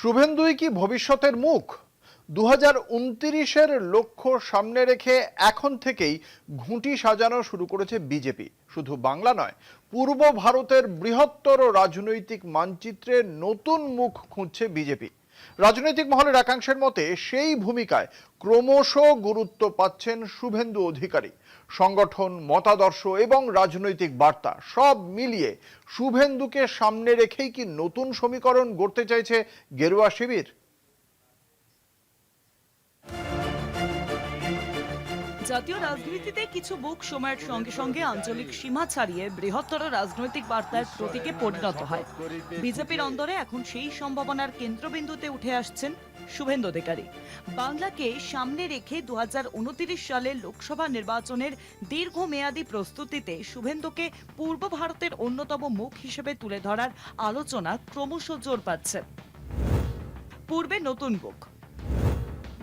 শুভেন্দুই কি ভবিষ্যতের মুখ? 2029-এর লক্ষ্য সামনে রেখে এখন থেকেই ঘুঁটি সাজানো শুরু করেছে বিজেপি। শুধু বাংলা নয়, পূর্ব ভারতের বৃহত্তর রাজনৈতিক মানচিত্রে নতুন মুখ খুঁজছে বিজেপি। রাজনৈতিক মহলের একাংশের মতে সেই ভূমিকায় ক্রমশ গুরুত্ব পাচ্ছেন শুভেন্দু অধিকারী। সংগঠন, মতাদর্শ এবং রাজনৈতিক বার্তা সব মিলিয়ে শুভেন্দুকে সামনে রেখেই কি নতুন সমীকরণ গড়তে চাইছে গেরুয়া শিবির? জাতীয় রাজনীতিতে কিছু মুখ সময়ের সঙ্গে সঙ্গে আঞ্চলিক সীমা ছাড়িয়ে বৃহত্তর রাজনৈতিক বার্তার প্রতীকে পরিণত হয়। বিজেপির অন্দরে এখন সেই সম্ভাবনার কেন্দ্রবিন্দুতে উঠে আসছেন শুভেন্দু অধিকারী। বাংলাকে সামনে রেখে 2029 সালের লোকসভা নির্বাচনের দীর্ঘমেয়াদী প্রস্তুতিতে শুভেন্দুকে পূর্ব ভারতের অন্যতম মুখ হিসেবে তুলে ধরার আলোচনা ক্রমশ জোর পাচ্ছে। পূর্বে নতুন মুখ,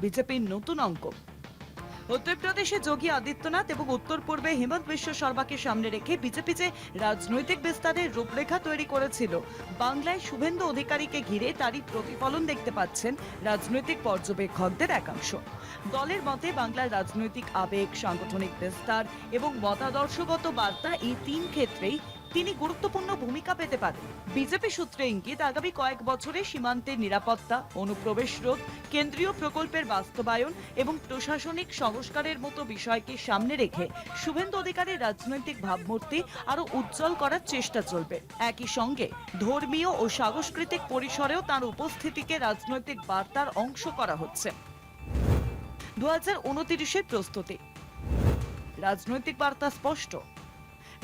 বিজেপির নতুন অঙ্ক। উত্তরপ্রদেশে যোগী আদিত্যনাথ এবং উত্তর পূর্বে হিমন্ত বিশ্ব শর্মাকে সামনে রেখে বিজেপি যে রাজনৈতিক বিস্তারের রূপরেখা তৈরি করেছিল, বাংলায় শুভেন্দু অধিকারীকে ঘিরে তারই প্রতিফলন দেখতে পাচ্ছেন রাজনৈতিক পর্যবেক্ষকদের একাংশ। দলের মতে বাংলার রাজনৈতিক আবেগ, সাংগঠনিক বিস্তার এবং মতাদর্শগত বার্তা, এই তিন ক্ষেত্রেই তিনি গুরুত্বপূর্ণ ভূমিকা পেতে পারেন। বিজেপি সূত্রে ইঙ্গিত, আগামী কয়েক বছরে সীমান্তের নিরাপত্তা, অনুপ্রবেশ রোধ, কেন্দ্রীয় প্রকল্পের বাস্তবায়ন এবং প্রশাসনিক সংস্কারের মতো বিষয়কে সামনে রেখে শুভেন্দু অধিকারীর রাজনৈতিক ভাবমূর্তি আরো উজ্জ্বল করার চেষ্টা চলবে। একই সঙ্গে ধর্মীয় ও সাংস্কৃতিক পরিসরেও তার উপস্থিতিকে রাজনৈতিক বার্তার অংশ করা হচ্ছে। 2029-এর প্রস্তুতি, রাজনৈতিক বার্তা স্পষ্ট।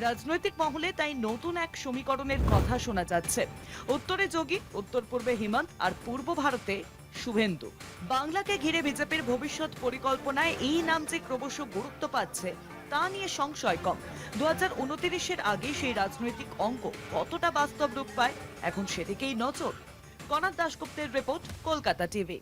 রাজনৈতিক মহলে তাই নতুন এক সমীকরণের কথা শোনা যাচ্ছে। উত্তরে যোগী, উত্তর পূর্বে হিমন্ত আর পূর্ব ভারতে শুভেন্দু। বাংলাকে ঘিরে বিজেপির ভবিষ্যৎ পরিকল্পনায় এই নাম যে ক্রমশ গুরুত্ব পাচ্ছে তা নিয়ে সংশয় কম। 2029-এর আগে সেই রাজনৈতিক অঙ্ক কতটা বাস্তব রূপ পায়, এখন সেদিকেই নজর। কনাদ দাশগুপ্তের রিপোর্ট, কলকাতা টিভি।